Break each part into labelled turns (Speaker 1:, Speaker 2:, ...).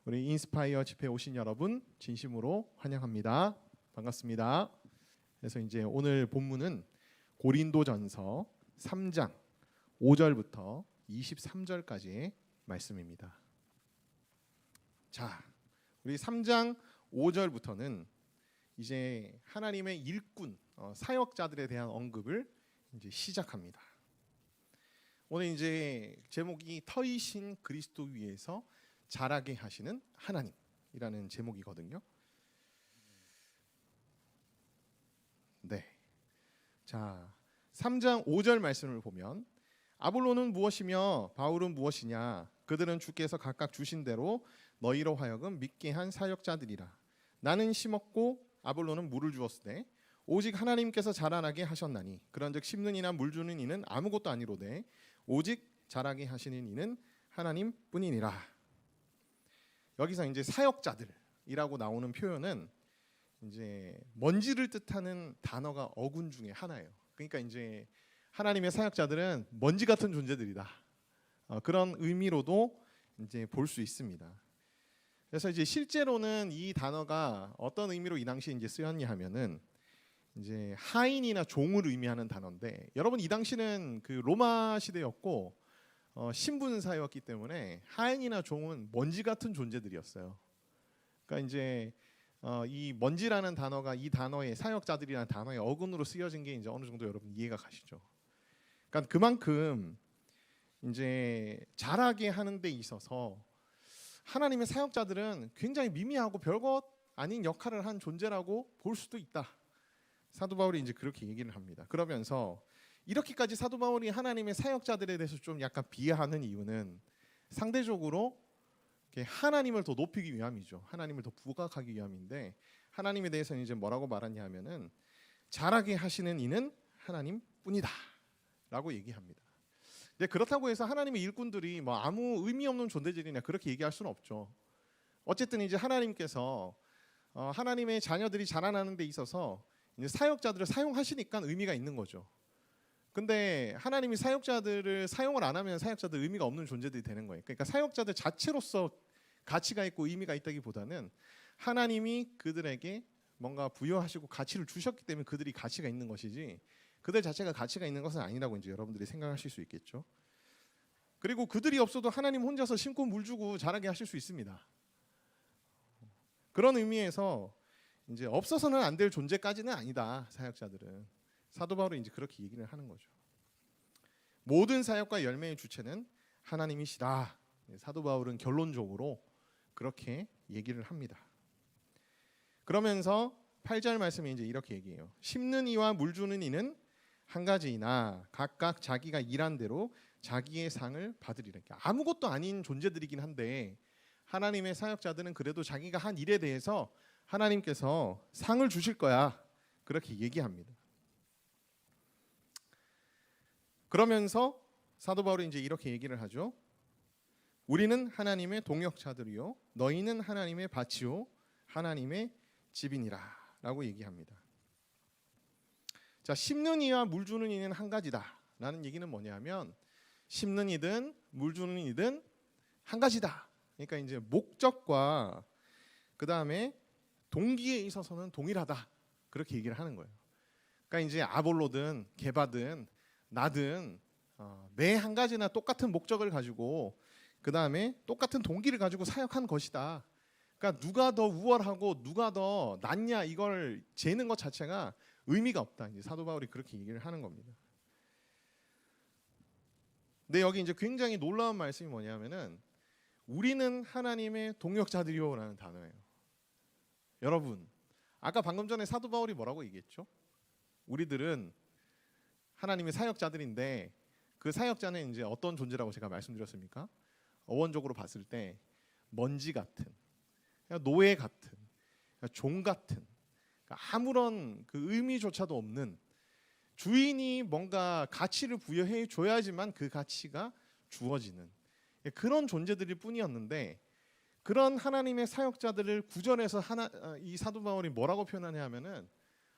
Speaker 1: 우리 인스파이어 집회 오신 여러분 진심으로 환영합니다. 반갑습니다. 그래서 이제 오늘 본문은 고린도전서 3장 5절부터 23절까지의 말씀입니다. 자, 우리 3장 5절부터는 이제 하나님의 일꾼, 사역자들에 대한 언급을 이제 시작합니다. 오늘 이제 제목이 터이신 그리스도 위에서 자라게 하시는 하나님이라는 제목이거든요. 네. 자, 3장 5절 말씀을 보면 아볼로는 무엇이며 바울은 무엇이냐? 그들은 주께서 각각 주신 대로 너희로 하여금 믿게 한 사역자들이라. 나는 심었고 아볼로는 물을 주었으되 오직 하나님께서 자라나게 하셨나니 그런즉 심는 이나 물 주는 이는 아무것도 아니로되 오직 자라게 하시는 이는 하나님뿐이니라. 여기서 이제 사역자들이라고 나오는 표현은 이제 먼지를 뜻하는 단어가 어군 중에 하나예요. 그러니까 이제 하나님의 사역자들은 먼지 같은 존재들이다. 그런 의미로도 이제 볼 수 있습니다. 그래서 이제 실제로는 이 단어가 어떤 의미로 이 당시에 이제 쓰였냐 하면은 이제 하인이나 종을 의미하는 단어인데, 여러분 이 당시는 그 로마 시대였고 신분사였기 때문에 하인이나 종은 먼지 같은 존재들이었어요. 그러니까 이제 이 먼지라는 단어가 이 단어의 사역자들이라는 단어의 어근으로 쓰여진 게 이제 어느 정도 여러분 이해가 가시죠. 그러니까 그만큼 이제 자라게 하는 데 있어서 하나님의 사역자들은 굉장히 미미하고 별것 아닌 역할을 한 존재라고 볼 수도 있다. 사도 바울이 이제 그렇게 얘기를 합니다. 그러면서 이렇게까지 사도 바울이 하나님의 사역자들에 대해서 좀 약간 비하하는 이유는 상대적으로 하나님을 더 높이기 위함이죠. 하나님을 더 부각하기 위함인데, 하나님에 대해서는 이제 뭐라고 말하냐 하면은 자라게 하시는 이는 하나님뿐이다 라고 얘기합니다. 근데 그렇다고 해서 하나님의 일꾼들이 뭐 아무 의미 없는 존재들이냐 그렇게 얘기할 수는 없죠. 어쨌든 이제 하나님께서 하나님의 자녀들이 자라나는 데 있어서 이제 사역자들을 사용하시니까 의미가 있는 거죠. 근데 하나님이 사역자들을 사용을 안 하면 사역자들 의미가 없는 존재들이 되는 거예요. 그러니까 사역자들 자체로서 가치가 있고 의미가 있다기보다는 하나님이 그들에게 뭔가 부여하시고 가치를 주셨기 때문에 그들이 가치가 있는 것이지, 그들 자체가 가치가 있는 것은 아니라고 이제 여러분들이 생각하실 수 있겠죠. 그리고 그들이 없어도 하나님 혼자서 심고 물 주고 자라게 하실 수 있습니다. 그런 의미에서 이제 없어서는 안 될 존재까지는 아니다. 사역자들은. 사도 바울이 이제 그렇게 얘기를 하는 거죠. 모든 사역과 열매의 주체는 하나님이시다. 사도 바울은 결론적으로 그렇게 얘기를 합니다. 그러면서 8절 말씀에 이제 이렇게 얘기해요. 심는 이와 물 주는 이는 한 가지이나 각각 자기가 일한 대로 자기의 상을 받으리라. 아무것도 아닌 존재들이긴 한데 하나님의 사역자들은 그래도 자기가 한 일에 대해서 하나님께서 상을 주실 거야. 그렇게 얘기합니다. 그러면서 사도 바울이 이제 이렇게 얘기를 하죠. 우리는 하나님의 동역자들이요 너희는 하나님의 밭이요 하나님의 집이니라 라고 얘기합니다. 자, 심는 이와 물 주는 이는 한 가지다 라는 얘기는 뭐냐면, 심는 이든 물 주는 이든 한 가지다. 그러니까 이제 목적과 그 다음에 동기에 있어서는 동일하다. 그렇게 얘기를 하는 거예요. 그러니까 이제 아볼로든 게바든 나든 매 한 가지나 똑같은 목적을 가지고 그 다음에 똑같은 동기를 가지고 사역한 것이다. 그러니까 누가 더 우월하고 누가 더 낫냐 이걸 재는 것 자체가 의미가 없다. 이제 사도 바울이 그렇게 얘기를 하는 겁니다. 근데 여기 이제 굉장히 놀라운 말씀이 뭐냐면은 우리는 하나님의 동역자들이요라는 단어예요. 여러분, 아까 방금 전에 사도 바울이 뭐라고 얘기했죠? 우리들은 하나님의 사역자들인데 그 사역자는 이제 어떤 존재라고 제가 말씀드렸습니까? 어원적으로 봤을 때 먼지 같은, 노예 같은, 종 같은, 아무런 그 의미조차도 없는, 주인이 뭔가 가치를 부여해 줘야지만 그 가치가 주어지는 그런 존재들일 뿐이었는데, 그런 하나님의 사역자들을 구절해서 이 사도 바울이 뭐라고 표현하냐 하면은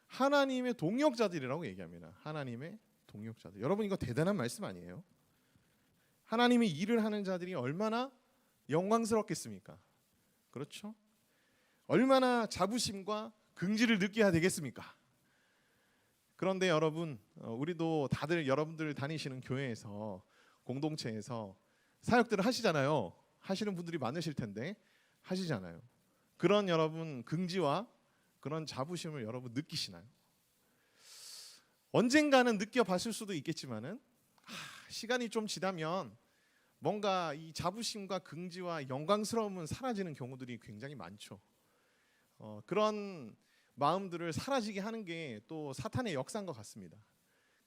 Speaker 1: 하나님의 동역자들이라고 얘기합니다. 하나님의 동역자들. 여러분 이거 대단한 말씀 아니에요? 하나님의 일을 하는 자들이 얼마나 영광스럽겠습니까? 그렇죠? 얼마나 자부심과 긍지를 느껴야 되겠습니까? 그런데 여러분, 우리도 다들 여러분들 다니시는 교회에서 공동체에서 사역들을 하시잖아요. 하시는 분들이 많으실 텐데 하시잖아요. 그런 여러분 긍지와 그런 자부심을 여러분 느끼시나요? 언젠가는 느껴봤을 수도 있겠지만은 시간이 좀 지나면 뭔가 이 자부심과 긍지와 영광스러움은 사라지는 경우들이 굉장히 많죠. 그런 마음들을 사라지게 하는 게 또 사탄의 역사인 것 같습니다.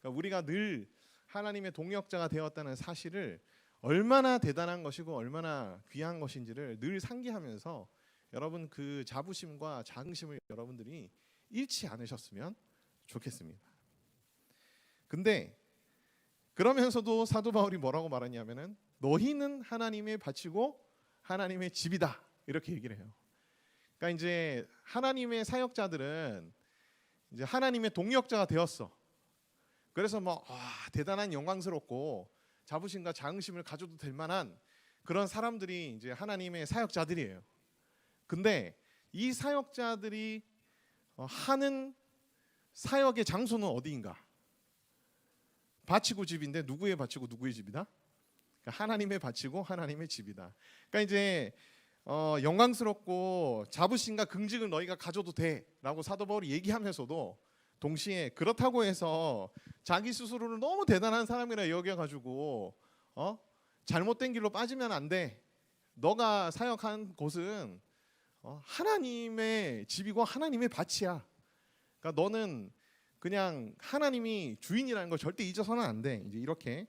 Speaker 1: 그러니까 우리가 늘 하나님의 동역자가 되었다는 사실을 얼마나 대단한 것이고 얼마나 귀한 것인지를 늘 상기하면서 여러분 그 자부심과 자긍심을 여러분들이 잃지 않으셨으면 좋겠습니다. 근데 그러면서도 사도 바울이 뭐라고 말하냐면은 너희는 하나님의 바치고 하나님의 집이다 이렇게 얘기를 해요. 그러니까 이제 하나님의 사역자들은 이제 하나님의 동역자가 되었어. 그래서 뭐 대단한 영광스럽고 자부심과 자긍심을 가져도 될 만한 그런 사람들이 이제 하나님의 사역자들이에요. 근데 이 사역자들이 하는 사역의 장소는 어디인가? 바치고 집인데 누구의 바치고 누구의 집이다? 그러니까 하나님의 바치고 하나님의 집이다. 그러니까 이제 영광스럽고 자부심과 긍지를 너희가 가져도 돼라고 사도 바울이 얘기하면서도 동시에 그렇다고 해서 자기 스스로를 너무 대단한 사람이라 여겨가지고 잘못된 길로 빠지면 안 돼. 너가 사역한 곳은 하나님의 집이고 하나님의 밭이야. 그러니까 너는 그냥 하나님이 주인이라는 걸 절대 잊어서는 안 돼. 이제 이렇게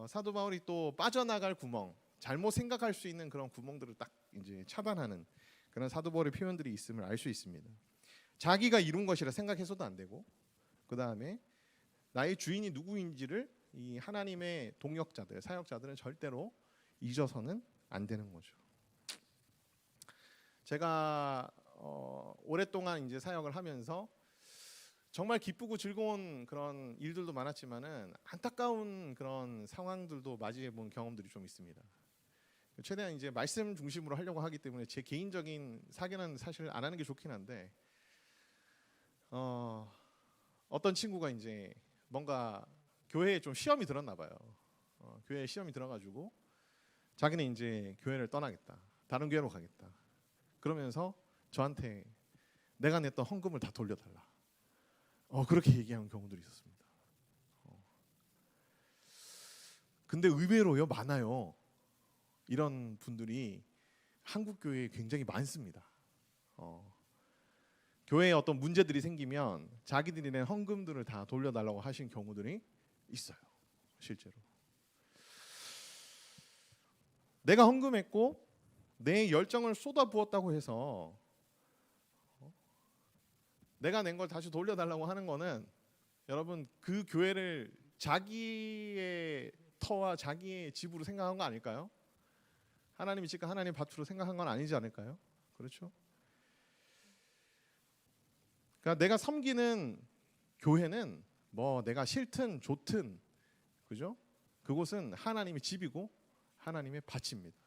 Speaker 1: 사도 바울이 또 빠져나갈 구멍, 잘못 생각할 수 있는 그런 구멍들을 딱 이제 차단하는 그런 사도 바울의 표현들이 있음을 알 수 있습니다. 자기가 이룬 것이라 생각해서도 안 되고, 그 다음에 나의 주인이 누구인지를 이 하나님의 동역자들, 사역자들은 절대로 잊어서는 안 되는 거죠. 제가 오랫동안 이제 사역을 하면서 정말 기쁘고 즐거운 그런 일들도 많았지만은 안타까운 그런 상황들도 맞이해 본 경험들이 좀 있습니다. 최대한 이제 말씀 중심으로 하려고 하기 때문에 제 개인적인 사견은 사실 안 하는 게 좋긴 한데 어떤 친구가 이제 뭔가 교회에 좀 시험이 들었나 봐요. 교회에 시험이 들어가지고 자기는 이제 교회를 떠나겠다. 다른 교회로 가겠다. 그러면서 저한테 내가 냈던 헌금을 다 돌려달라. 그렇게 얘기하는 경우들이 있었습니다. 근데 의외로요 많아요. 이런 분들이 한국 교회에 굉장히 많습니다. 교회에 어떤 문제들이 생기면 자기들이 낸 헌금들을 다 돌려달라고 하신 경우들이 있어요. 실제로. 내가 헌금했고 내 열정을 쏟아부었다고 해서 내가 낸 걸 다시 돌려달라고 하는 거는 여러분 그 교회를 자기의 터와 자기의 집으로 생각한 거 아닐까요? 하나님의 집과 하나님의 밭으로 생각한 건 아니지 않을까요? 그렇죠? 그러니까 내가 섬기는 교회는 뭐 내가 싫든 좋든 그죠? 그곳은 하나님의 집이고 하나님의 밭입니다.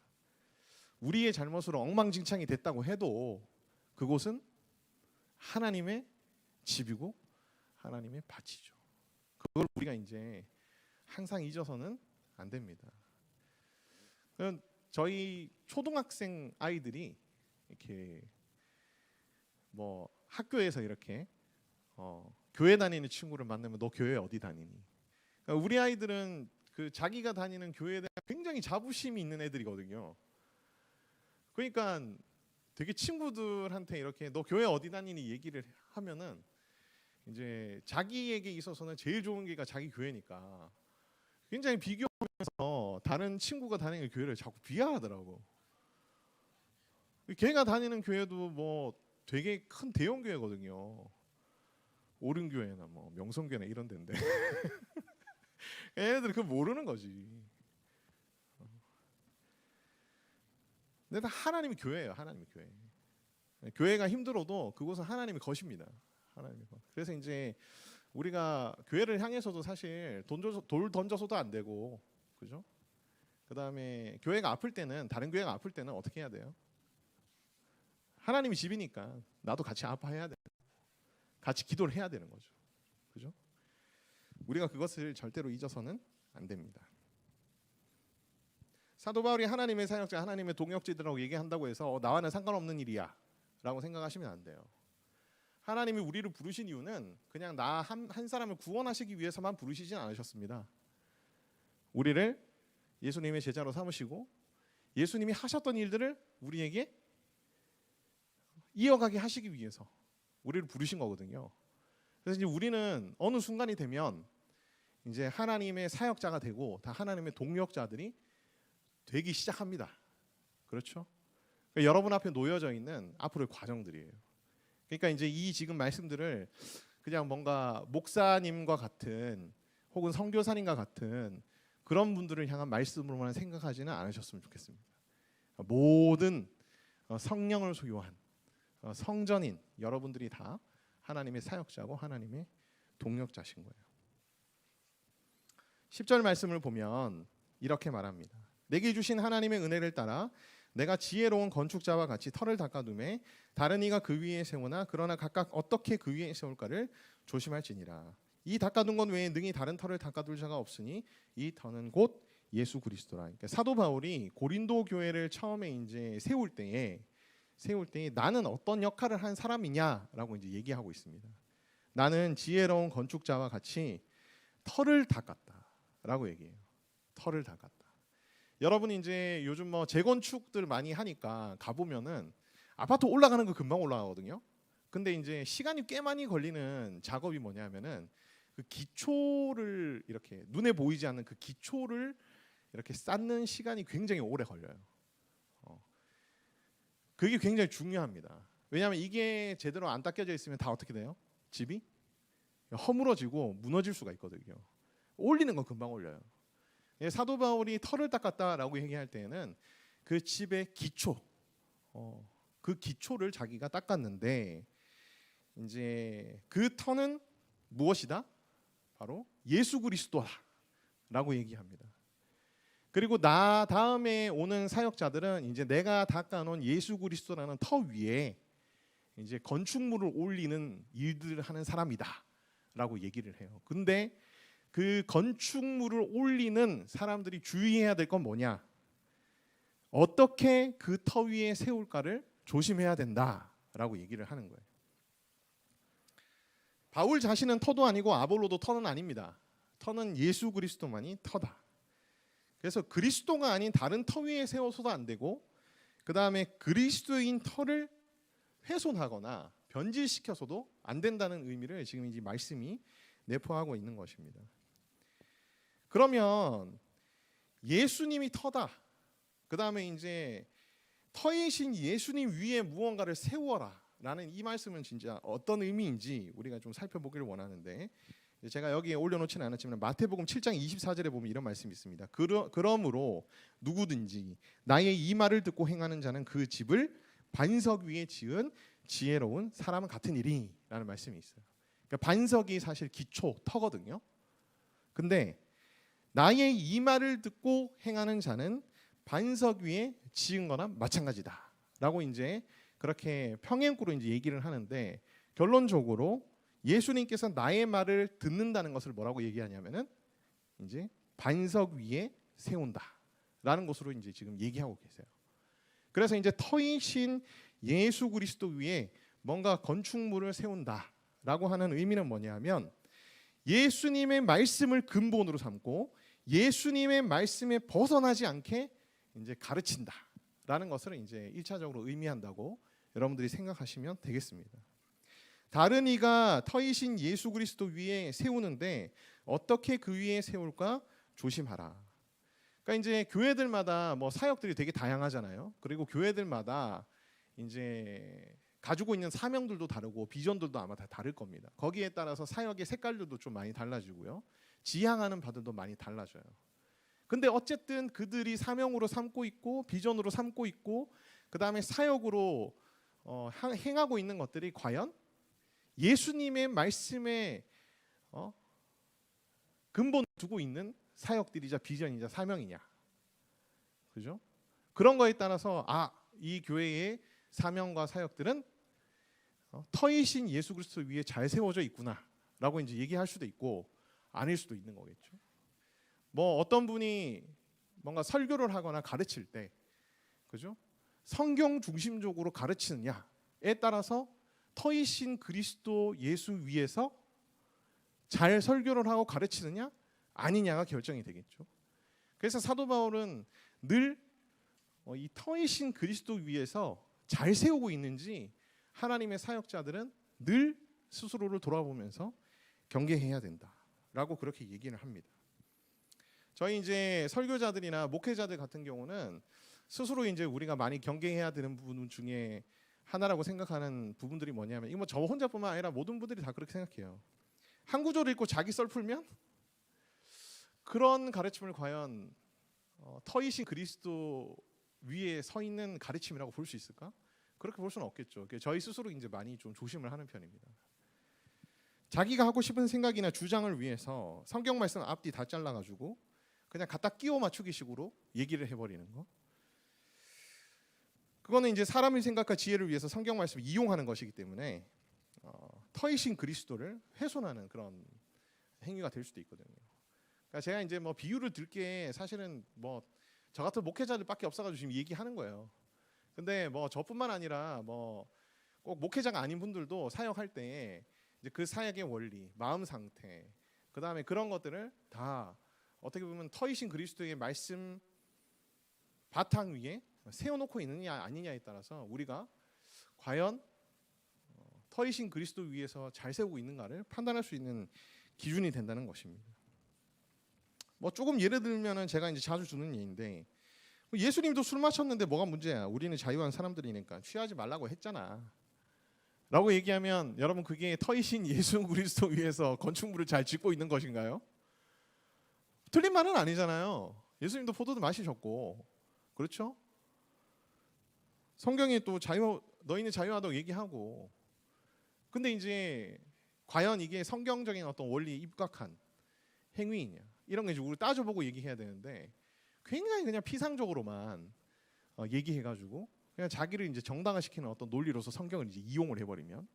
Speaker 1: 우리의 잘못으로 엉망진창이 됐다고 해도 그곳은 하나님의 집이고 하나님의 밭이죠. 그걸 우리가 이제 항상 잊어서는 안 됩니다. 저희 초등학생 아이들이 이렇게 뭐 학교에서 이렇게 교회 다니는 친구를 만나면 너 교회 어디 다니니? 그러니까 우리 아이들은 그 자기가 다니는 교회에 대한 굉장히 자부심이 있는 애들이거든요. 그러니까 되게 친구들한테 이렇게 너 교회 어디 다니니 얘기를 하면은 이제 자기에게 있어서는 제일 좋은 게가 자기 교회니까 굉장히 비교하면서 다른 친구가 다니는 교회를 자꾸 비하하더라고. 걔가 다니는 교회도 뭐 되게 큰 대형 교회거든요. 오륜교회나 뭐 명성교회나 이런 데인데 얘네들 그거 모르는 거지. 근데 다 하나님의 교회예요. 하나님의 교회. 교회가 힘들어도 그곳은 하나님의 것입니다. 하나님의 것. 그래서 이제 우리가 교회를 향해서도 사실 돌 던져서도 안 되고, 그죠? 그 다음에 교회가 아플 때는 다른 교회가 아플 때는 어떻게 해야 돼요? 하나님이 집이니까 나도 같이 아파해야 돼. 같이 기도를 해야 되는 거죠. 그죠? 우리가 그것을 절대로 잊어서는 안 됩니다. 사도 바울이 하나님의 사역자, 하나님의 동역자들이라고 얘기한다고 해서 나와는 상관없는 일이야 라고 생각하시면 안 돼요. 하나님이 우리를 부르신 이유는 그냥 나 한 사람을 구원하시기 위해서만 부르시진 않으셨습니다. 우리를 예수님의 제자로 삼으시고 예수님이 하셨던 일들을 우리에게 이어가게 하시기 위해서 우리를 부르신 거거든요. 그래서 이제 우리는 어느 순간이 되면 이제 하나님의 사역자가 되고 다 하나님의 동역자들이 되기 시작합니다. 그렇죠? 그러니까 여러분 앞에 놓여져 있는 앞으로의 과정들이에요. 그러니까 이제 이 지금 말씀들을 그냥 뭔가 목사님과 같은 혹은 선교사님과 같은 그런 분들을 향한 말씀으로만 생각하지는 않으셨으면 좋겠습니다. 모든 성령을 소유한 성전인 여러분들이 다 하나님의 사역자고 하나님의 동역자신 거예요. 10절 말씀을 보면 이렇게 말합니다. 내게 주신 하나님의 은혜를 따라 내가 지혜로운 건축자와 같이 터를 닦아두매 다른 이가 그 위에 세우나 그러나 각각 어떻게 그 위에 세울까를 조심할지니라. 이 닦아둔 것 외에 능히 다른 터를 닦아둘 자가 없으니 이 터는 곧 예수 그리스도라. 그러니까 사도 바울이 고린도 교회를 처음에 이제 세울 때에 나는 어떤 역할을 한 사람이냐라고 이제 얘기하고 있습니다. 나는 지혜로운 건축자와 같이 터를 닦았다라고 얘기해요. 터를 닦았다. 여러분이 이제 요즘 뭐 재건축들 많이 하니까 가보면은 아파트 올라가는 거 금방 올라가거든요. 근데 이제 시간이 꽤 많이 걸리는 작업이 뭐냐면은 그 기초를 이렇게 눈에 보이지 않는 그 기초를 이렇게 쌓는 시간이 굉장히 오래 걸려요. 그게 굉장히 중요합니다. 왜냐하면 이게 제대로 안 닦여져 있으면 다 어떻게 돼요? 집이 허물어지고 무너질 수가 있거든요. 올리는 건 금방 올려요. 사도 바울이 터를 닦았다라고 얘기할 때는 그 집의 기초, 그 기초를 자기가 닦았는데 이제 그 터는 무엇이다? 바로 예수 그리스도라고 얘기합니다. 그리고 나 다음에 오는 사역자들은 이제 내가 닦아놓은 예수 그리스도라는 터 위에 이제 건축물을 올리는 일들을 하는 사람이다라고 얘기를 해요. 근데 그 건축물을 올리는 사람들이 주의해야 될 건 뭐냐? 어떻게 그 터 위에 세울까를 조심해야 된다라고 얘기를 하는 거예요. 바울 자신은 터도 아니고 아볼로도 터는 아닙니다. 터는 예수 그리스도만이 터다. 그래서 그리스도가 아닌 다른 터 위에 세워서도 안 되고 그 다음에 그리스도인 터를 훼손하거나 변질시켜서도 안 된다는 의미를 지금 이 말씀이 내포하고 있는 것입니다. 그러면 예수님이 터다. 그 다음에 이제 터이신 예수님 위에 무언가를 세워라라는 이 말씀은 진짜 어떤 의미인지 우리가 좀 살펴보기를 원하는데 제가 여기에 올려놓지는 않았지만 마태복음 7장 24절에 보면 이런 말씀이 있습니다. 그러므로 누구든지 나의 이 말을 듣고 행하는 자는 그 집을 반석 위에 지은 지혜로운 사람 같은 이리라는 말씀이 있어요. 그러니까 반석이 사실 기초 터거든요. 근데 나의 이 말을 듣고 행하는 자는 반석 위에 지은 거나 마찬가지다라고 이제 그렇게 평행구로 이제 얘기를 하는데 결론적으로 예수님께서 나의 말을 듣는다는 것을 뭐라고 얘기하냐면은 이제 반석 위에 세운다라는 것으로 이제 지금 얘기하고 계세요. 그래서 이제 터이신 예수 그리스도 위에 뭔가 건축물을 세운다라고 하는 의미는 뭐냐면 예수님의 말씀을 근본으로 삼고 예수님의 말씀에 벗어나지 않게 이제 가르친다라는 것을 이제 1차적으로 의미한다고 여러분들이 생각하시면 되겠습니다. 다른 이가 터이신 예수 그리스도 위에 세우는데 어떻게 그 위에 세울까 조심하라. 그러니까 이제 교회들마다 뭐 사역들이 되게 다양하잖아요. 그리고 교회들마다 이제 가지고 있는 사명들도 다르고 비전들도 아마 다 다를 겁니다. 거기에 따라서 사역의 색깔들도 좀 많이 달라지고요. 지향하는 바들도 많이 달라져요. 근데 어쨌든 그들이 사명으로 삼고 있고 비전으로 삼고 있고 그 다음에 사역으로 행하고 있는 것들이 과연 예수님의 말씀에 근본을 두고 있는 사역들이자 비전이자 사명이냐, 그죠? 그런 거에 따라서 이 교회의 사명과 사역들은 터이신 예수 그리스도 위에 잘 세워져 있구나라고 이제 얘기할 수도 있고 아닐 수도 있는 거겠죠. 뭐 어떤 분이 뭔가 설교를 하거나 가르칠 때, 그죠? 성경 중심적으로 가르치느냐에 따라서 터이신 그리스도 예수 위에서 잘 설교를 하고 가르치느냐 아니냐가 결정이 되겠죠. 그래서 사도 바울은 늘 이 터이신 그리스도 위에서 잘 세우고 있는지 하나님의 사역자들은 늘 스스로를 돌아보면서 경계해야 된다라고 그렇게 얘기를 합니다. 저희 이제 설교자들이나 목회자들 같은 경우는 스스로 이제 우리가 많이 경계해야 되는 부분 중에 하나라고 생각하는 부분들이 뭐냐면, 이거 뭐 저 혼자뿐만 아니라 모든 분들이 다 그렇게 생각해요. 한 구절을 읽고 자기 썰 풀면 그런 가르침을 과연 터이신 그리스도 위에 서 있는 가르침이라고 볼 수 있을까? 그렇게 볼 수는 없겠죠. 저희 스스로 이제 많이 좀 조심을 하는 편입니다. 자기가 하고 싶은 생각이나 주장을 위해서 성경 말씀 앞뒤 다 잘라가지고 그냥 갖다 끼워 맞추기 식으로 얘기를 해버리는 거. 그거는 이제 사람의 생각과 지혜를 위해서 성경 말씀을 이용하는 것이기 때문에 터이신 그리스도를 훼손하는 그런 행위가 될 수도 있거든요. 그러니까 제가 이제 뭐 비유를 들 게 사실은 뭐 저 같은 목회자들밖에 없어가지고 지금 얘기하는 거예요. 근데 뭐 저뿐만 아니라 뭐 꼭 목회자가 아닌 분들도 사역할 때 이제 그 사역의 원리, 마음 상태, 그 다음에 그런 것들을 다 어떻게 보면 터이신 그리스도의 말씀 바탕 위에 세워놓고 있느냐 아니냐에 따라서 우리가 과연 터이신 그리스도 위에서 잘 세우고 있는가를 판단할 수 있는 기준이 된다는 것입니다. 뭐 조금 예를 들면은 제가 이제 자주 주는 예인데, 예수님도 술 마셨는데 뭐가 문제야? 우리는 자유한 사람들이니까 취하지 말라고 했잖아 라고 얘기하면 여러분 그게 터이신 예수 그리스도 위에서 건축물을 잘 짓고 있는 것인가요? 틀린 말은 아니잖아요. 예수님도 포도도 마시셨고, 그렇죠? 성경에 또 너희는 자유하다고 얘기하고, 근데 이제 과연 이게 성경적인 어떤 원리에 입각한 행위이냐, 이런 게 우리 따져보고 얘기해야 되는데 굉장히 그냥 피상적으로만 얘기해가지고 그냥 자기를 이제 정당화시키는 어떤 논리로서 성경을 이제 이용을 해버리면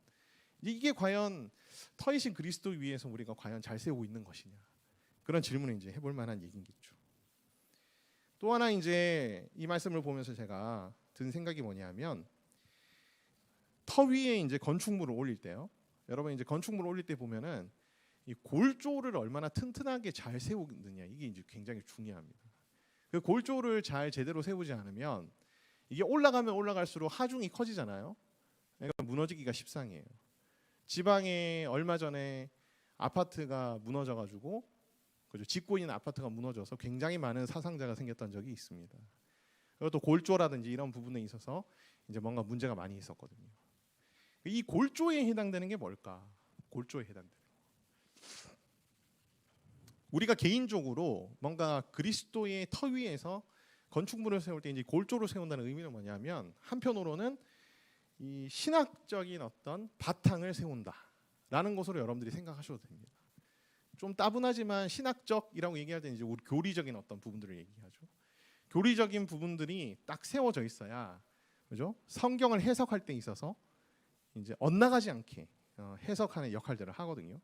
Speaker 1: 이게 과연 터이신 그리스도 위에서 우리가 과연 잘 세우고 있는 것이냐, 그런 질문을 이제 해볼 만한 얘기겠죠. 또 하나 이제 이 말씀을 보면서 제가 든 생각이 뭐냐면, 터 위에 이제 건축물을 올릴 때요. 여러분 이제 건축물을 올릴 때 보면은 이 골조를 얼마나 튼튼하게 잘 세우느냐, 이게 이제 굉장히 중요합니다. 그 골조를 잘 제대로 세우지 않으면 이게 올라가면 올라갈수록 하중이 커지잖아요. 그러니까 무너지기가 십상이에요. 지방에 얼마 전에 아파트가 무너져가지고, 그죠, 짓고 있는 아파트가 무너져서 굉장히 많은 사상자가 생겼던 적이 있습니다. 그리고 또 골조라든지 이런 부분에 있어서 이제 뭔가 문제가 많이 있었거든요. 이 골조에 해당되는 게 뭘까? 골조에 해당되는 우리가 개인적으로 뭔가 그리스도의 터 위에서 건축물을 세울 때 이제 골조를 세운다는 의미는 뭐냐면, 한편으로는 이 신학적인 어떤 바탕을 세운다라는 것으로 여러분들이 생각하셔도 됩니다. 좀 따분하지만 신학적이라고 얘기할 때 이제 우리 교리적인 어떤 부분들을 얘기하죠. 교리적인 부분들이 딱 세워져 있어야, 그죠? 성경을 해석할 때 있어서 이제 엇나가지 않게 해석하는 역할들을 하거든요.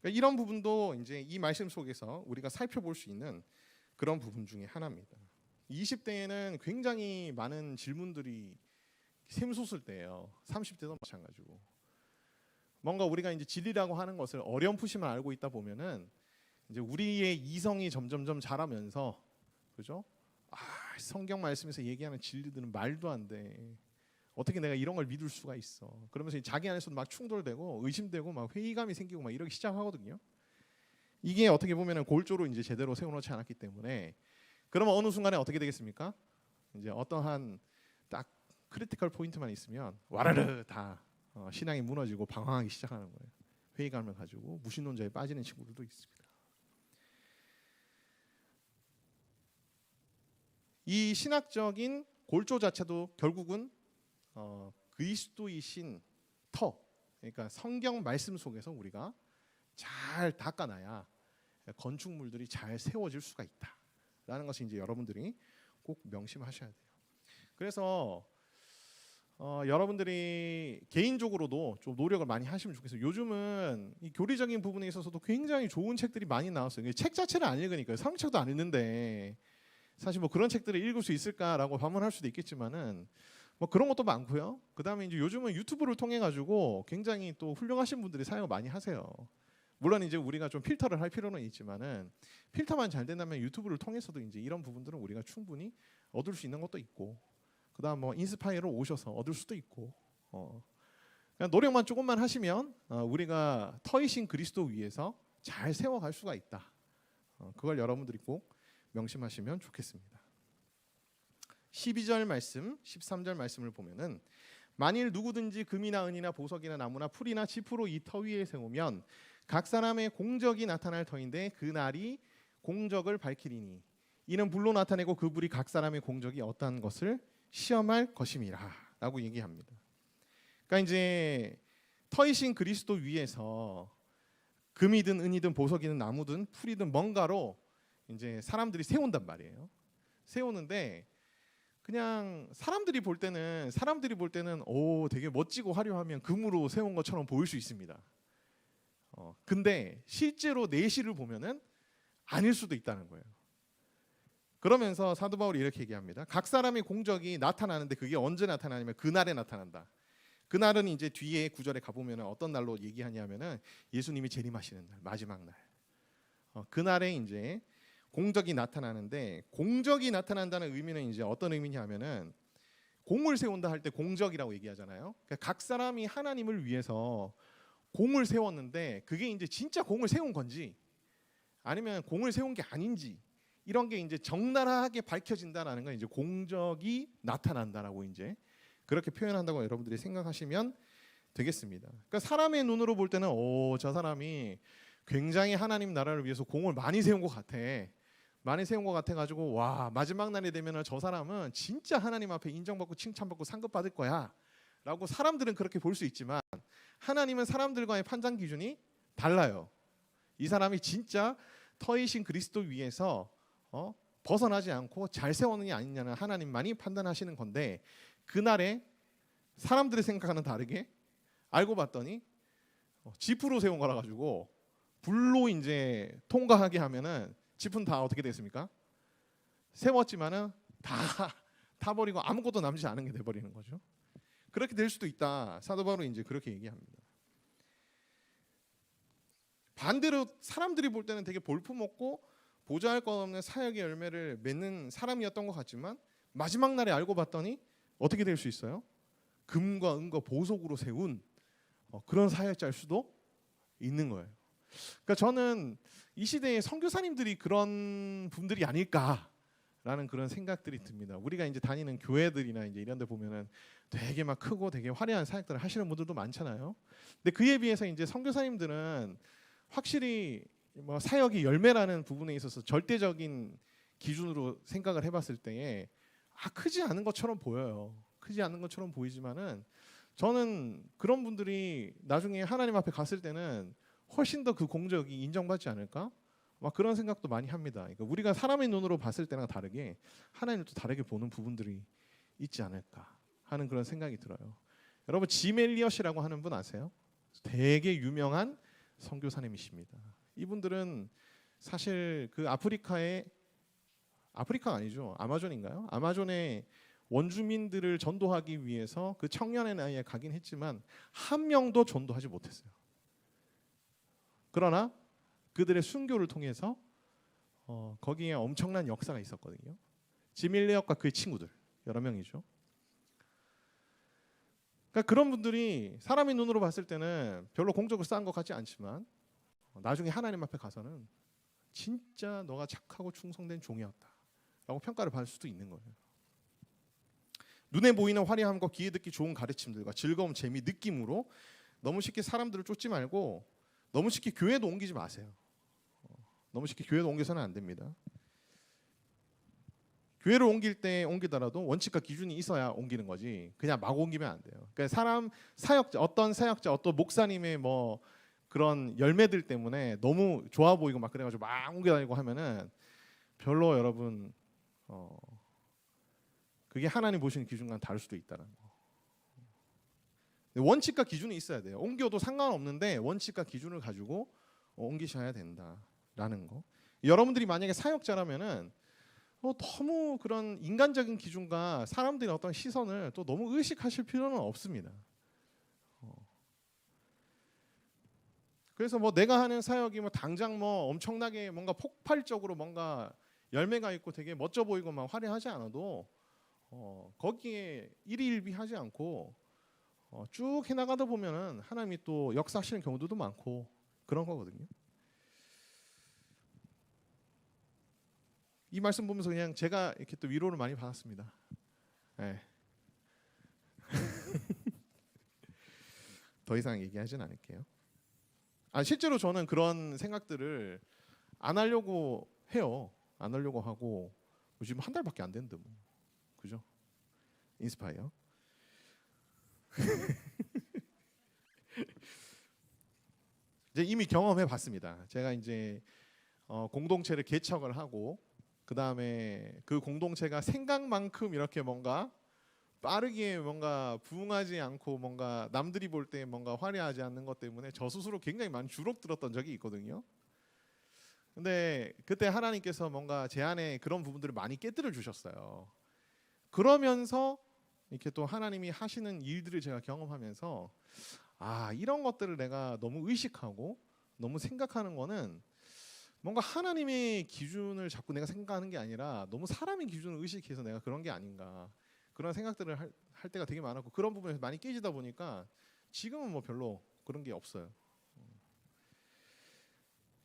Speaker 1: 그러니까 이런 부분도 이제 이 말씀 속에서 우리가 살펴볼 수 있는 그런 부분 중에 하나입니다. 20대에는 굉장히 많은 질문들이 샘솟을 때예요. 30대도 마찬가지고. 뭔가 우리가 이제 진리라고 하는 것을 어렴풋이만 알고 있다 보면은 이제 우리의 이성이 점점점 자라면서, 그죠? 성경 말씀에서 얘기하는 진리들은 말도 안 돼. 어떻게 내가 이런 걸 믿을 수가 있어? 그러면서 자기 안에서도 막 충돌되고 의심되고 막 회의감이 생기고 막 이러기 시작하거든요. 이게 어떻게 보면은 골조로 이제 제대로 세워놓지 않았기 때문에, 그러면 어느 순간에 어떻게 되겠습니까? 이제 어떠한 딱 크리티컬 포인트만 있으면 와르르 다 신앙이 무너지고 방황하기 시작하는 거예요. 회의감을 가지고 무신론자에 빠지는 친구들도 있습니다. 이 신학적인 골조 자체도 결국은 그리스도이신 터, 그러니까 성경 말씀 속에서 우리가 잘 닦아놔야 건축물들이 잘 세워질 수가 있다라는 것이 이제 여러분들이 꼭 명심하셔야 돼요. 그래서 여러분들이 개인적으로도 좀 노력을 많이 하시면 좋겠어요. 요즘은 이 교리적인 부분에 있어서도 굉장히 좋은 책들이 많이 나왔어요. 책 자체를 안 읽으니까요. 성경책도 안 읽는데 사실 뭐 그런 책들을 읽을 수 있을까라고 반문할 수도 있겠지만은 뭐 그런 것도 많고요. 그다음에 이제 요즘은 유튜브를 통해 가지고 굉장히 또 훌륭하신 분들이 사용을 많이 하세요. 물론 이제 우리가 좀 필터를 할 필요는 있지만은 필터만 잘 된다면 유튜브를 통해서도 이제 이런 부분들은 우리가 충분히 얻을 수 있는 것도 있고, 그다음 뭐 인스파이어로 오셔서 얻을 수도 있고, 그냥 노력만 조금만 하시면 우리가 터이신 그리스도 위에서 잘 세워갈 수가 있다. 그걸 여러분들이 꼭 명심하시면 좋겠습니다. 12절 말씀, 13절 말씀을 보면은 만일 누구든지 금이나 은이나 보석이나 나무나 풀이나 지푸로 이 터 위에 세우면 각 사람의 공적이 나타날 터인데 그 날이 공적을 밝히리니 이는 불로 나타내고 그 불이 각 사람의 공적이 어떠한 것을 시험할 것임이라라고 얘기합니다. 그러니까 이제 터이신 그리스도 위에서 금이든 은이든 보석이든 나무든 풀이든 뭔가로 이제 사람들이 세운단 말이에요. 세우는데 그냥 사람들이 볼 때는 오 되게 멋지고 화려하면 금으로 세운 것처럼 보일 수 있습니다. 근데 실제로 내실을 보면은 아닐 수도 있다는 거예요. 그러면서 사도 바울이 이렇게 얘기합니다. 각 사람의 공적이 나타나는데 그게 언제 나타나냐면 그날에 나타난다. 그날은 이제 뒤에 구절에 가보면 어떤 날로 얘기하냐면은 예수님이 재림하시는 날, 마지막 날. 그날에 이제 공적이 나타나는데, 공적이 나타난다는 의미는 이제 어떤 의미냐면은 공을 세운다 할 때 공적이라고 얘기하잖아요. 그러니까 각 사람이 하나님을 위해서 공을 세웠는데 그게 이제 진짜 공을 세운 건지 아니면 공을 세운 게 아닌지 이런 게 이제 적나라하게 밝혀진다라는 건 이제 공적이 나타난다라고 이제 그렇게 표현한다고 여러분들이 생각하시면 되겠습니다. 그러니까 사람의 눈으로 볼 때는 저 사람이 굉장히 하나님 나라를 위해서 공을 많이 세운 것 같아. 많이 세운 것 같아가지고 와 마지막 날이 되면 저 사람은 진짜 하나님 앞에 인정받고 칭찬받고 상급 받을 거야 라고 사람들은 그렇게 볼 수 있지만 하나님은 사람들과의 판단 기준이 달라요. 이 사람이 진짜 터이신 그리스도 위에서 벗어나지 않고 잘 세웠느냐 아니냐는 하나님만이 판단하시는 건데, 그날에 사람들의 생각과는 다르게 알고 봤더니 지프로 세운 거라 가지고 불로 이제 통과하게 하면은 지프는 다 어떻게 됐습니까? 세웠지만은 다 타버리고 아무것도 남지 않은 게 돼버리는 거죠. 그렇게 될 수도 있다. 사도 바울은 이제 그렇게 얘기합니다. 반대로 사람들이 볼 때는 되게 볼품없고 보잘것 없는 사역의 열매를 맺는 사람이었던 것 같지만 마지막 날에 알고 봤더니 어떻게 될 수 있어요? 금과 은과 보석으로 세운 그런 사역자일 수도 있는 거예요. 그러니까 저는 이 시대의 선교사님들이 그런 분들이 아닐까라는 그런 생각들이 듭니다. 우리가 이제 다니는 교회들이나 이제 이런 데 보면은 되게 막 크고 되게 화려한 사역들을 하시는 분들도 많잖아요. 근데 그에 비해서 이제 선교사님들은 확실히 뭐 사역의 열매라는 부분에 있어서 절대적인 기준으로 생각을 해봤을 때에 크지 않은 것처럼 보여요. 크지 않은 것처럼 보이지만은 저는 그런 분들이 나중에 하나님 앞에 갔을 때는 훨씬 더 그 공적이 인정받지 않을까? 막 그런 생각도 많이 합니다. 그러니까 우리가 사람의 눈으로 봤을 때랑 다르게 하나님을 또 다르게 보는 부분들이 있지 않을까 하는 그런 생각이 들어요. 여러분 짐 엘리엇이라고 하는 분 아세요? 되게 유명한 선교사님이십니다. 이분들은 사실 그 아프리카가 아니죠. 아마존인가요? 아마존의 원주민들을 전도하기 위해서 그 청년의 나이에 가긴 했지만 한 명도 전도하지 못했어요. 그러나 그들의 순교를 통해서 거기에 엄청난 역사가 있었거든요. 짐 엘리엇과 그의 친구들 여러 명이죠. 그러니까 그런 분들이 사람의 눈으로 봤을 때는 별로 공적을 쌓은 것 같지 않지만 나중에 하나님 앞에 가서는 진짜 너가 착하고 충성된 종이었다라고 평가를 받을 수도 있는 거예요. 눈에 보이는 화려함과 귀에 듣기 좋은 가르침들과 즐거움, 재미, 느낌으로 너무 쉽게 사람들을 쫓지 말고 너무 쉽게 교회도 옮기지 마세요. 너무 쉽게 교회도 옮겨서는 안 됩니다. 교회를 옮길 때 옮기더라도 원칙과 기준이 있어야 옮기는 거지 그냥 막 옮기면 안 돼요. 그러니까 어떤 사역자, 어떤 목사님의 뭐 그런 열매들 때문에 너무 좋아 보이고 막 그래가지고 막 옮겨다니고 하면은 별로 여러분 그게 하나님 보시는 기준과는 다를 수도 있다는 거. 원칙과 기준이 있어야 돼요. 옮겨도 상관없는데 원칙과 기준을 가지고 옮기셔야 된다라는 거. 여러분들이 만약에 사역자라면은 너무 그런 인간적인 기준과 사람들의 어떤 시선을 또 너무 의식하실 필요는 없습니다. 그래서 뭐 내가 하는 사역이 뭐 당장 뭐 엄청나게 뭔가 폭발적으로 뭔가 열매가 있고 되게 멋져 보이고 막 화려하지 않아도 거기에 일희일비하지 않고 쭉 해나가다 보면은 하나님이 또 역사하시는 경우들도 많고 그런 거거든요. 이 말씀 보면서 그냥 제가 이렇게 또 위로를 많이 받았습니다. 네. 더 이상 얘기하진 않을게요. 실제로 저는 그런 생각들을 안 하려고 해요. 안 하려고 하고 지금 한 달밖에 안 됐는데 뭐. 그죠? 인스파이어. 이제 이미 경험해 봤습니다. 제가 이제 공동체를 개척을 하고 그 다음에 그 공동체가 생각만큼 이렇게 뭔가 빠르게 뭔가 부응하지 않고 뭔가 남들이 볼 때 뭔가 화려하지 않는 것 때문에 저 스스로 굉장히 많이 주눅들었던 적이 있거든요. 근데 그때 하나님께서 뭔가 제 안에 그런 부분들을 많이 깨뜨려 주셨어요. 그러면서 이렇게 또 하나님이 하시는 일들을 제가 경험하면서 이런 것들을 내가 너무 의식하고 너무 생각하는 거는 뭔가 하나님의 기준을 자꾸 내가 생각하는 게 아니라 너무 사람의 기준을 의식해서 내가 그런 게 아닌가 그런 생각들을 할 때가 되게 많았고 그런 부분에서 많이 깨지다 보니까 지금은 뭐 별로 그런 게 없어요.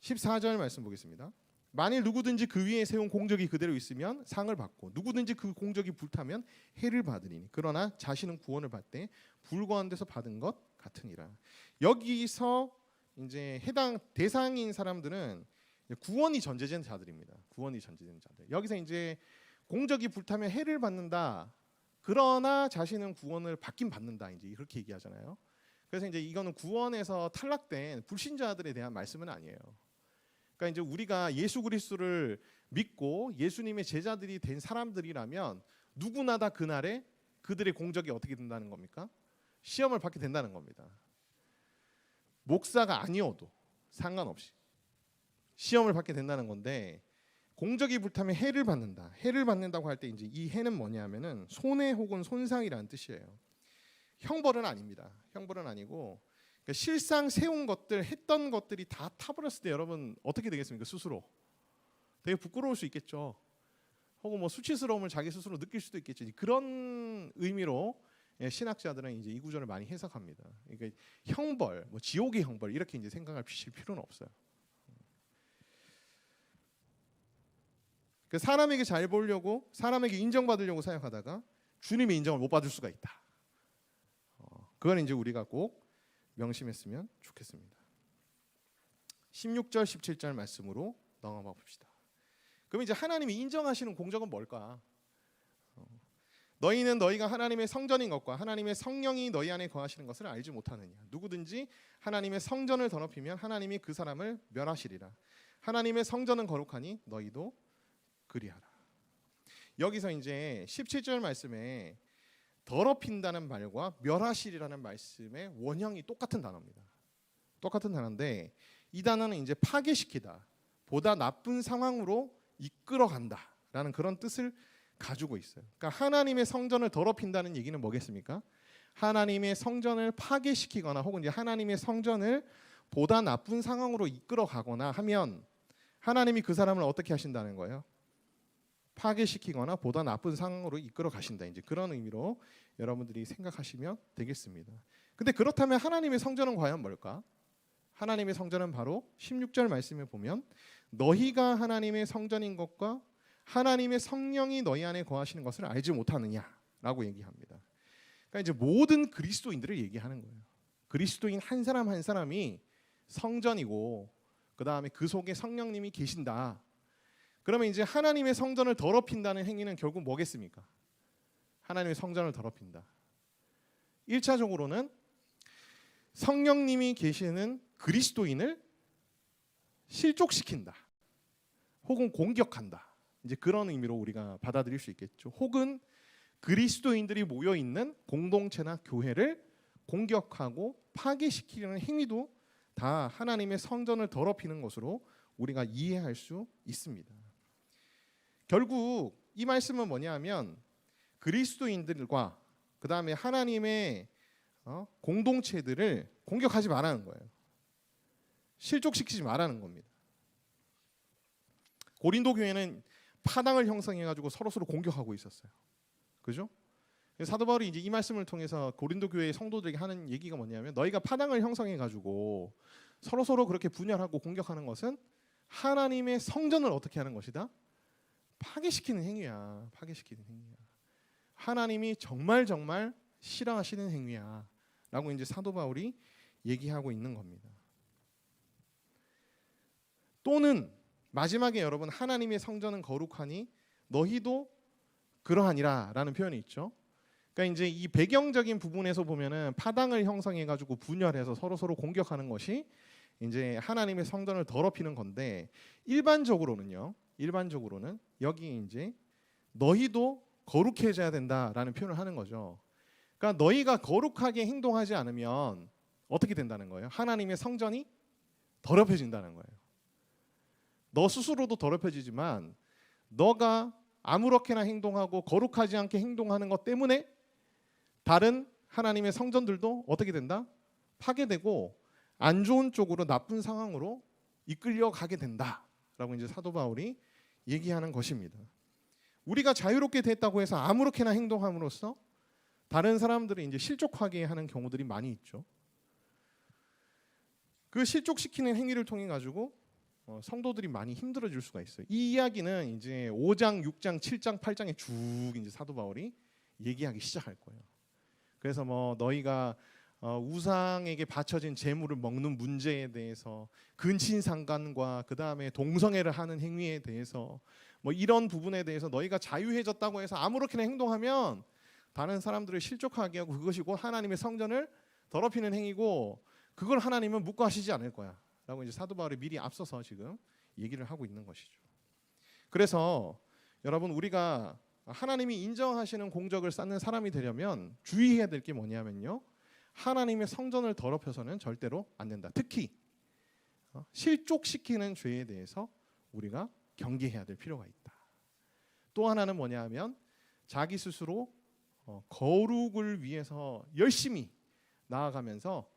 Speaker 1: 14절 말씀 보겠습니다. 만일 누구든지 그 위에 세운 공적이 그대로 있으면 상을 받고 누구든지 그 공적이 불타면 해를 받으리니 그러나 자신은 구원을 받되 불구한 데서 받은 것 같으니라. 여기서 이제 해당 대상인 사람들은 구원이 전제된 자들입니다. 구원이 전제된 자들. 여기서 이제 공적이 불타면 해를 받는다. 그러나 자신은 구원을 받긴 받는다. 이제 그렇게 얘기하잖아요. 그래서 이제 이거는 구원에서 탈락된 불신자들에 대한 말씀은 아니에요. 그러니까 이제 우리가 예수 그리스도를 믿고 예수님의 제자들이 된 사람들이라면 누구나 다 그날에 그들의 공적이 어떻게 된다는 겁니까? 시험을 받게 된다는 겁니다. 목사가 아니어도 상관없이 시험을 받게 된다는 건데 공적이 불타면 해를 받는다. 해를 받는다고 할 때 이제 이 해는 뭐냐면은 손해 혹은 손상이라는 뜻이에요. 형벌은 아닙니다. 형벌은 아니고 그러니까 실상 세운 것들 했던 것들이 다 타버렸을 때 여러분 어떻게 되겠습니까? 스스로 되게 부끄러울 수 있겠죠. 혹은 뭐 수치스러움을 자기 스스로 느낄 수도 있겠죠. 그런 의미로 신학자들은 이제 이 구절을 많이 해석합니다. 그러니까 형벌, 뭐 지옥의 형벌 이렇게 이제 생각할 필요는 없어요. 사람에게 잘 보려고 사람에게 인정받으려고 사역하다가 주님의 인정을 못 받을 수가 있다. 그건 이제 우리가 꼭 명심했으면 좋겠습니다. 16절 17절 말씀으로 넘어가 봅시다. 그럼 이제 하나님이 인정하시는 공적은 뭘까? 너희는 너희가 하나님의 성전인 것과 하나님의 성령이 너희 안에 거하시는 것을 알지 못하느냐. 누구든지 하나님의 성전을 더럽히면 하나님이 그 사람을 멸하시리라. 하나님의 성전은 거룩하니 너희도 그리하라. 여기서 이제 17절 말씀에 더럽힌다는 말과 멸하시리라는 말씀의 원형이 똑같은 단어입니다. 똑같은 단어인데 이 단어는 이제 파괴시키다, 보다 나쁜 상황으로 이끌어간다라는 그런 뜻을 가지고 있어요. 그러니까 하나님의 성전을 더럽힌다는 얘기는 뭐겠습니까? 하나님의 성전을 파괴시키거나 혹은 이제 하나님의 성전을 보다 나쁜 상황으로 이끌어가거나 하면 하나님이 그 사람을 어떻게 하신다는 거예요? 파괴시키거나 보다 나쁜 상황으로 이끌어 가신다. 이제 그런 의미로 여러분들이 생각하시면 되겠습니다. 근데 그렇다면 하나님의 성전은 과연 뭘까? 하나님의 성전은 바로 16절 말씀에 보면 너희가 하나님의 성전인 것과 하나님의 성령이 너희 안에 거하시는 것을 알지 못하느냐라고 얘기합니다. 그러니까 이제 모든 그리스도인들을 얘기하는 거예요. 그리스도인 한 사람 한 사람이 성전이고 그 다음에 그 속에 성령님이 계신다. 그러면 이제 하나님의 성전을 더럽힌다는 행위는 결국 뭐겠습니까? 하나님의 성전을 더럽힌다. 1차적으로는 성령님이 계시는 그리스도인을 실족시킨다. 혹은 공격한다. 이제 그런 의미로 우리가 받아들일 수 있겠죠. 혹은 그리스도인들이 모여 있는 공동체나 교회를 공격하고 파괴시키려는 행위도 다 하나님의 성전을 더럽히는 것으로 우리가 이해할 수 있습니다. 결국 이 말씀은 뭐냐면 그리스도인들과 그 다음에 하나님의 공동체들을 공격하지 말라는 거예요. 실족시키지 말라는 겁니다. 고린도 교회는 파당을 형성해가지고 서로 공격하고 있었어요. 그죠? 사도 바울이 이제 이 말씀을 통해서 고린도 교회의 성도들에게 하는 얘기가 뭐냐면 너희가 파당을 형성해가지고 서로 그렇게 분열하고 공격하는 것은 하나님의 성전을 어떻게 하는 것이다? 파괴시키는 행위야. 파괴시키는 행위야. 하나님이 정말 싫어하시는 행위야. 라고 이제 사도 바울이 얘기하고 있는 겁니다. 또는 마지막에 여러분 하나님의 성전은 거룩하니 너희도 그러하니라 라는 표현이 있죠. 그러니까 이제 이 배경적인 부분에서 보면은 파당을 형성해 가지고 분열해서 서로 공격하는 것이 이제 하나님의 성전을 더럽히는 건데 일반적으로는 여기 이제 너희도 거룩해져야 된다라는 표현을 하는 거죠. 그러니까 너희가 거룩하게 행동하지 않으면 어떻게 된다는 거예요? 하나님의 성전이 더럽혀진다는 거예요. 너 스스로도 더럽혀지지만 너가 아무렇게나 행동하고 거룩하지 않게 행동하는 것 때문에 다른 하나님의 성전들도 어떻게 된다? 파괴되고 안 좋은 쪽으로 나쁜 상황으로 이끌려가게 된다라고 이제 사도 바울이 얘기하는 것입니다. 우리가 자유롭게 됐다고 해서 아무렇게나 행동함으로써 다른 사람들을 이제 실족하게 하는 경우들이 많이 있죠. 그 실족시키는 행위를 통해 가지고 성도들이 많이 힘들어질 수가 있어요. 이 이야기는 이제 5장, 6장, 7장, 8장에 쭉 이제 사도 바울이 얘기하기 시작할 거예요. 그래서 뭐 너희가 우상에게 바쳐진 제물을 먹는 문제에 대해서 근친상간과 그 다음에 동성애를 하는 행위에 대해서 뭐 이런 부분에 대해서 너희가 자유해졌다고 해서 아무렇게나 행동하면 다른 사람들을 실족하게 하고 그것이 곧 하나님의 성전을 더럽히는 행위고 그걸 하나님은 묵과하시지 않을 거야 라고 이제 사도 바울이 미리 앞서서 지금 얘기를 하고 있는 것이죠. 그래서 여러분 우리가 하나님이 인정하시는 공적을 쌓는 사람이 되려면 주의해야 될 게 뭐냐면요. 하나님의 성전을 더럽혀서는 절대로 안 된다. 특히 실족시키는 죄에 대해서 우리가 경계해야 될 필요가 있다. 또 하나는 뭐냐면 자기 스스로 거룩을 위해서 열심히 나아가면서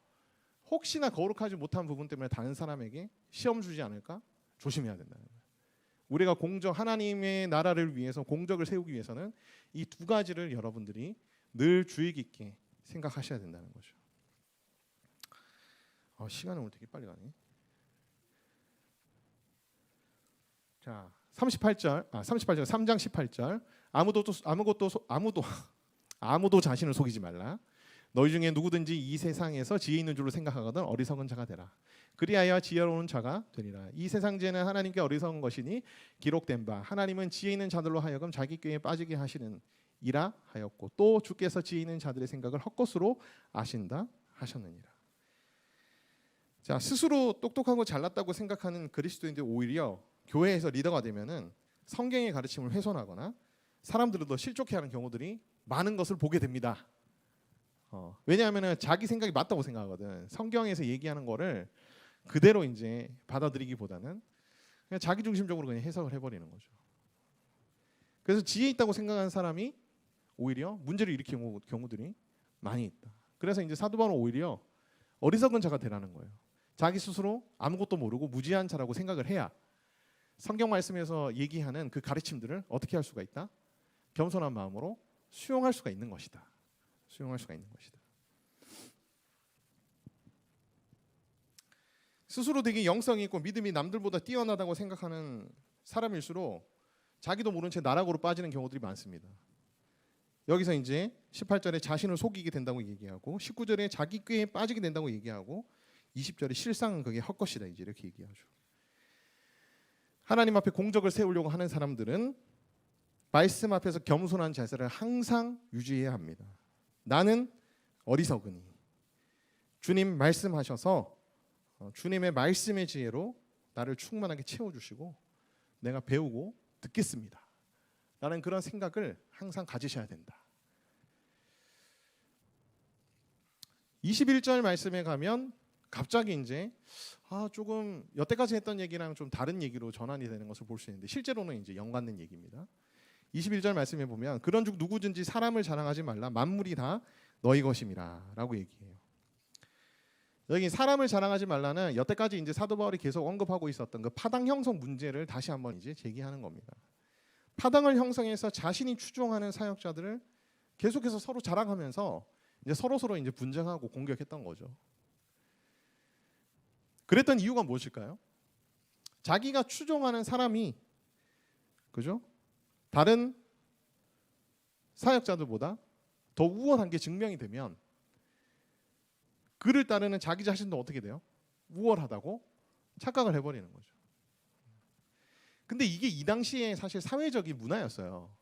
Speaker 1: 혹시나 거룩하지 못한 부분 때문에 다른 사람에게 시험 주지 않을까 조심해야 된다는 거예요. 우리가 하나님의 나라를 위해서 공적을 세우기 위해서는 이 두 가지를 여러분들이 늘 주의 깊게 생각하셔야 된다는 거죠. 시간이 오늘 되게 빨리 가네. 자, 38절 3장 18절 아무도 자신을 속이지 말라. 너희 중에 누구든지 이 세상에서 지혜 있는 줄로 생각하거든 어리석은 자가 되라. 그리하여 지혜로운 자가 되리라. 이 세상 지혜는 하나님께 어리석은 것이니 기록된 바 하나님은 지혜 있는 자들로 하여금 자기 꾀에 빠지게 하시는 이라 하였고 또 주께서 지혜 있는 자들의 생각을 헛것으로 아신다 하셨느니라. 자, 스스로 똑똑하고 잘났다고 생각하는 그리스도인들 오히려 교회에서 리더가 되면은 성경의 가르침을 훼손하거나 사람들을 더 실족해하는 경우들이 많은 것을 보게 됩니다. 왜냐하면은 자기 생각이 맞다고 생각하거든. 성경에서 얘기하는 거를 그대로 이제 받아들이기보다는 그냥 자기 중심적으로 그냥 해석을 해버리는 거죠. 그래서 지혜 있다고 생각하는 사람이 오히려 문제를 일으키는 경우들이 많이 있다. 그래서 이제 사도 바울은 오히려 어리석은 자가 되라는 거예요. 자기 스스로 아무것도 모르고 무지한 자라고 생각을 해야 성경 말씀에서 얘기하는 그 가르침들을 어떻게 할 수가 있다? 겸손한 마음으로 수용할 수가 있는 것이다. 수용할 수가 있는 것이다. 스스로 되게 영성이 있고 믿음이 남들보다 뛰어나다고 생각하는 사람일수록 자기도 모른 채 나락으로 빠지는 경우들이 많습니다. 여기서 이제 18절에 자신을 속이게 된다고 얘기하고 19절에 자기 꾀에 빠지게 된다고 얘기하고 20절에 실상은 그게 헛것이다 이제 이렇게 얘기하죠. 하나님 앞에 공적을 세우려고 하는 사람들은 말씀 앞에서 겸손한 자세를 항상 유지해야 합니다. 나는 어리석으니 주님 말씀하셔서 주님의 말씀의 지혜로 나를 충만하게 채워주시고 내가 배우고 듣겠습니다. 라는 그런 생각을 항상 가지셔야 된다. 21절 말씀에 가면 갑자기 이제 조금 여태까지 했던 얘기랑 좀 다른 얘기로 전환이 되는 것을 볼 수 있는데 실제로는 이제 연관된 얘기입니다. 21절 말씀에 보면 그런즉 누구든지 사람을 자랑하지 말라 만물이 다 너희 것임이라라고 얘기해요. 여기 사람을 자랑하지 말라는 여태까지 이제 사도 바울이 계속 언급하고 있었던 그 파당 형성 문제를 다시 한번 이제 제기하는 겁니다. 파당을 형성해서 자신이 추종하는 사역자들을 계속해서 서로 자랑하면서 이제 서로 이제 분쟁하고 공격했던 거죠. 그랬던 이유가 무엇일까요? 자기가 추종하는 사람이 그죠? 다른 사역자들보다 더 우월한 게 증명이 되면 그를 따르는 자기 자신도 어떻게 돼요? 우월하다고 착각을 해버리는 거죠. 근데 이게 이 당시에 사실 사회적인 문화였어요.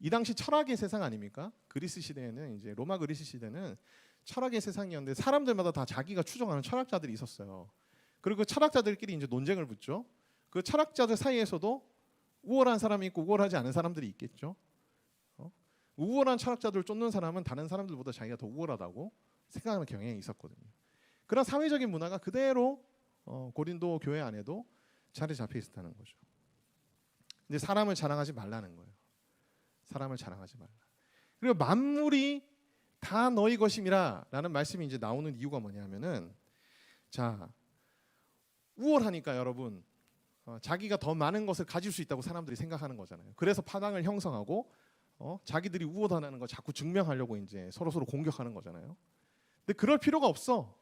Speaker 1: 이 당시 철학의 세상 아닙니까? 그리스 시대에는 이제 로마 그리스 시대는 철학의 세상이었는데 사람들마다 다 자기가 추종하는 철학자들이 있었어요. 그리고 그 철학자들끼리 이제 논쟁을 붙죠. 그 철학자들 사이에서도 우월한 사람이 있고 우월하지 않은 사람들이 있겠죠. 우월한 철학자들을 쫓는 사람은 다른 사람들보다 자기가 더 우월하다고 생각하는 경향이 있었거든요. 그런 사회적인 문화가 그대로 고린도 교회 안에도 자리 잡혀 있었다는 거죠. 근데 사람을 자랑하지 말라는 거예요. 사람을 자랑하지 말라. 그리고 만물이 다 너희 것임이라라는 말씀이 이제 나오는 이유가 뭐냐면은 자 우월하니까 여러분 자기가 더 많은 것을 가질 수 있다고 사람들이 생각하는 거잖아요. 그래서 파당을 형성하고 자기들이 우월하다는 걸 자꾸 증명하려고 이제 서로 공격하는 거잖아요. 근데 그럴 필요가 없어.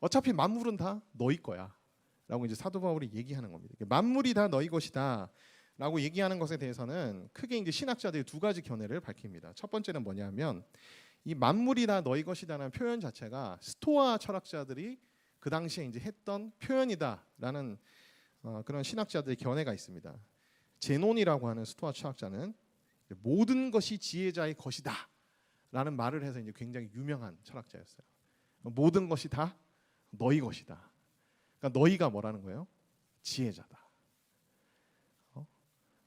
Speaker 1: 어차피 만물은 다 너희 거야라고 이제 사도 바울이 얘기하는 겁니다. 만물이 다 너희 것이다라고 얘기하는 것에 대해서는 크게 이제 신학자들이 두 가지 견해를 밝힙니다. 첫 번째는 뭐냐면 이 만물이 다 너희 것이다라는 표현 자체가 스토아 철학자들이 그 당시에 이제 했던 표현이다라는 그런 신학자들의 견해가 있습니다. 제논이라고 하는 스토아 철학자는 모든 것이 지혜자의 것이다라는 말을 해서 이제 굉장히 유명한 철학자였어요. 모든 것이 다 너희 것이다. 그러니까 너희가 뭐라는 거예요? 지혜자다.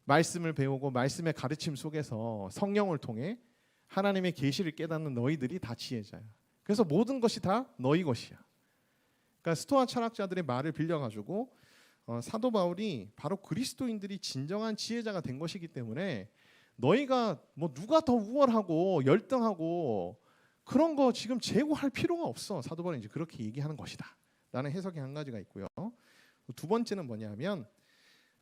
Speaker 1: 말씀을 배우고 말씀의 가르침 속에서 성령을 통해 하나님의 계시를 깨닫는 너희들이 다 지혜자야. 그래서 모든 것이 다 너희 것이야. 그러니까 스토아 철학자들의 말을 빌려가지고 사도 바울이 바로 그리스도인들이 진정한 지혜자가 된 것이기 때문에 너희가 뭐 누가 더 우월하고 열등하고 그런 거 지금 재고할 필요가 없어. 사도 바울이 이제 그렇게 얘기하는 것이다. 라는 해석이 한 가지가 있고요. 두 번째는 뭐냐면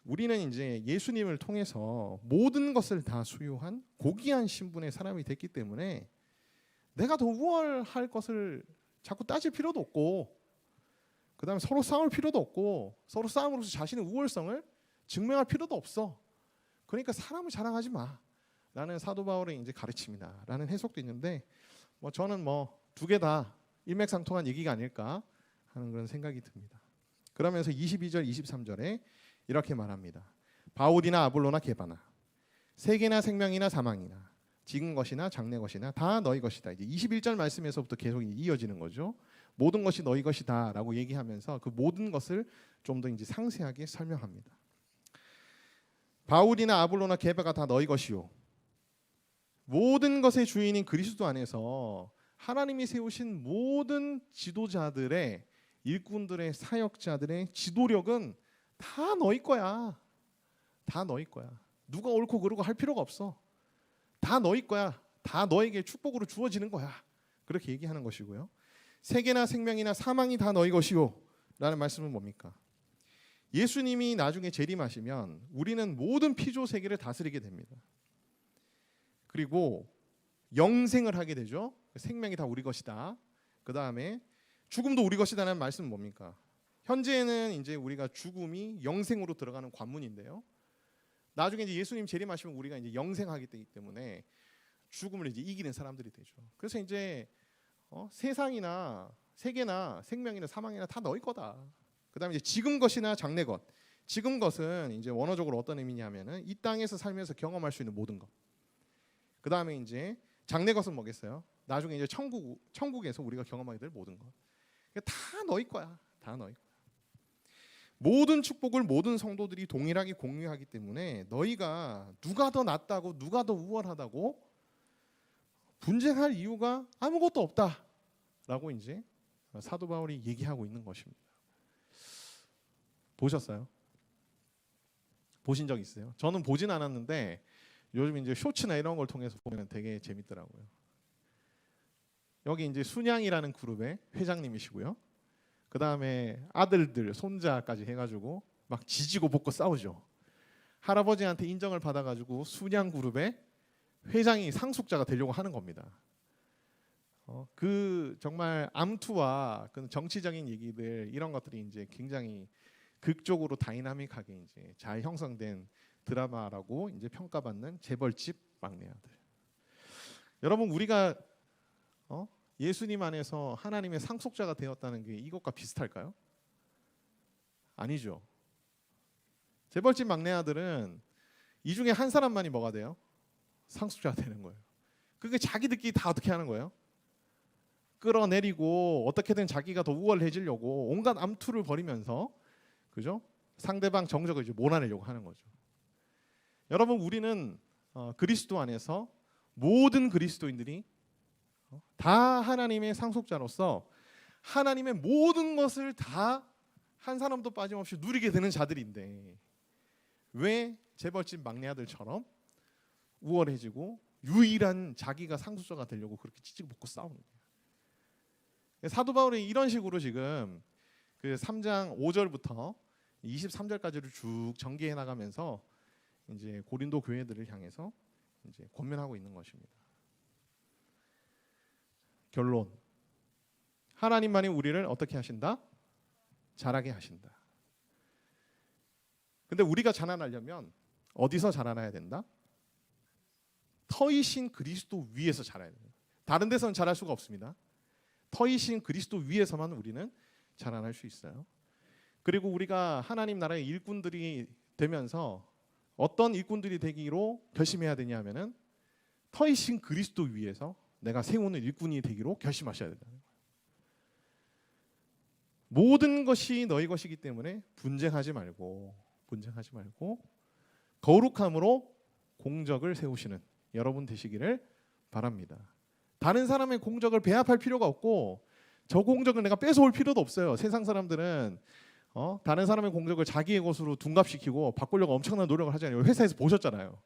Speaker 1: 우리는 이제 예수님을 통해서 모든 것을 다 소유한 고귀한 신분의 사람이 됐기 때문에 내가 더 우월할 것을 자꾸 따질 필요도 없고 그다음에 서로 싸울 필요도 없고 서로 싸움으로써 자신의 우월성을 증명할 필요도 없어. 그러니까 사람을 자랑하지 마라는 사도 바울의 이제 가르침이다라는 해석도 있는데 저는 두 개 다 일맥상통한 얘기가 아닐까 하는 그런 생각이 듭니다. 그러면서 22절 23절에 이렇게 말합니다. 바울이나 아볼로나 게바나 세계나 생명이나 사망이나 지금 것이나 장래 것이나 다 너희 것이다. 이제 21절 말씀에서부터 계속 이어지는 거죠. 모든 것이 너희 것이다라고 얘기하면서 그 모든 것을 좀 더 이제 상세하게 설명합니다. 바울이나 아볼로나 게바가 다 너희 것이요. 모든 것의 주인인 그리스도 안에서 하나님이 세우신 모든 지도자들의 일꾼들의 사역자들의 지도력은 다 너희 거야. 다 너희 거야. 누가 옳고 그르고 할 필요가 없어. 다 너희 거야. 다 너에게 축복으로 주어지는 거야. 그렇게 얘기하는 것이고요. 세계나 생명이나 사망이 다 너희 것이요 라는 말씀은 뭡니까? 예수님이 나중에 재림하시면 우리는 모든 피조 세계를 다스리게 됩니다. 그리고 영생을 하게 되죠. 생명이 다 우리 것이다. 그 다음에 죽음도 우리 것이다라는 말씀은 뭡니까? 현재는 이제 우리가 죽음이 영생으로 들어가는 관문인데요. 나중에 이제 예수님 재림하시면 우리가 이제 영생하기 때문에 죽음을 이제 이기는 사람들이 되죠. 그래서 이제 세상이나 세계나 생명이나 사망이나 다 너희 거다. 그다음에 이제 지금 것이나 장래 것. 지금 것은 이제 원어적으로 어떤 의미냐면은 이 땅에서 살면서 경험할 수 있는 모든 것. 그다음에 이제 장래 것은 뭐겠어요? 나중에 이제 천국에서 우리가 경험하게 될 모든 것. 다 너희 거야. 다 너희 거야. 모든 축복을 모든 성도들이 동일하게 공유하기 때문에 너희가 누가 더 낫다고 누가 더 우월하다고 분쟁할 이유가 아무것도 없다라고 라고 이제 사도 바울이 얘기하고 있는 것입니다. 보셨어요? 보신 적 있어요? 저는 보진 않았는데 요즘 이제 쇼츠나 이런 걸 통해서 보면 되게 재밌더라고요. 여기 이제 순양이라는 그룹의 회장님이시고요. 그 다음에 아들들, 손자까지 해가지고 막 지지고 볶고 싸우죠. 할아버지한테 인정을 받아가지고 순양 그룹의 회장이 상속자가 되려고 하는 겁니다. 그 정말 암투와 그 정치적인 얘기들 이런 것들이 이제 굉장히 극적으로 다이나믹하게 이제 잘 형성된 드라마라고 이제 평가받는 재벌집 막내 아들. 여러분 우리가 예수님 안에서 하나님의 상속자가 되었다는 게 이것과 비슷할까요? 아니죠. 재벌집 막내 아들은 이 중에 한 사람만이 뭐가 돼요? 상속자가 되는 거예요. 그게 자기들끼리 다 어떻게 하는 거예요? 끌어내리고 어떻게든 자기가 더 우월해지려고 온갖 암투를 벌이면서, 그죠? 상대방 정적을 이제 몰아내려고 하는 거죠. 여러분 우리는 그리스도 안에서 모든 그리스도인들이 다 하나님의 상속자로서 하나님의 모든 것을 다 한 사람도 빠짐없이 누리게 되는 자들인데 왜 재벌집 막내 아들처럼 우월해지고 유일한 자기가 상속자가 되려고 그렇게 찌찌고 볶고 싸우는 거예요. 사도 바울이 이런 식으로 지금 그 3장 5절부터 23절까지를 쭉 전개해 나가면서 이제 고린도 교회들을 향해서 이제 권면하고 있는 것입니다. 결론. 하나님만이 우리를 어떻게 하신다? 자라게 하신다. 근데 우리가 자라나려면 어디서 자라나야 된다? 터이신 그리스도 위에서 자라야 돼요. 다른 데서는 자랄 수가 없습니다. 터이신 그리스도 위에서만 우리는 자라날 수 있어요. 그리고 우리가 하나님 나라의 일꾼들이 되면서 어떤 일꾼들이 되기로 결심해야 되냐 하면은 터이신 그리스도 위에서 내가 세우는 일꾼이 되기로 결심하셔야 된다는 거예요. 모든 것이 너희 것이기 때문에 분쟁하지 말고 거룩함으로 공적을 세우시는 여러분 되시기를 바랍니다. 다른 사람의 공적을 배합할 필요가 없고 저 공적을 내가 뺏어올 필요도 없어요. 세상 사람들은 다른 사람의 공적을 자기의 것으로 둔갑시키고 바꾸려고 엄청난 노력을 하잖아요. 회사에서 보셨잖아요.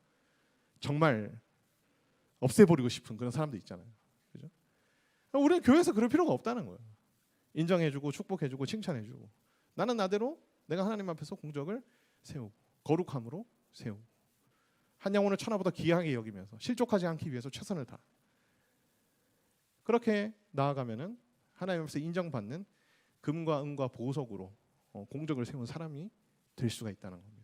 Speaker 1: 정말 없애버리고 싶은 그런 사람도 있잖아요. 그죠? 우리는 교회에서 그럴 필요가 없다는 거예요. 인정해주고 축복해주고 칭찬해주고 나는 나대로 내가 하나님 앞에서 공적을 세우고 거룩함으로 세우고 한 영혼을 천하보다 귀하게 여기면서 실족하지 않기 위해서 최선을 다 그렇게 나아가면은 하나님 앞에서 인정받는 금과 은과 보석으로 공적을 세운 사람이 될 수가 있다는 겁니다.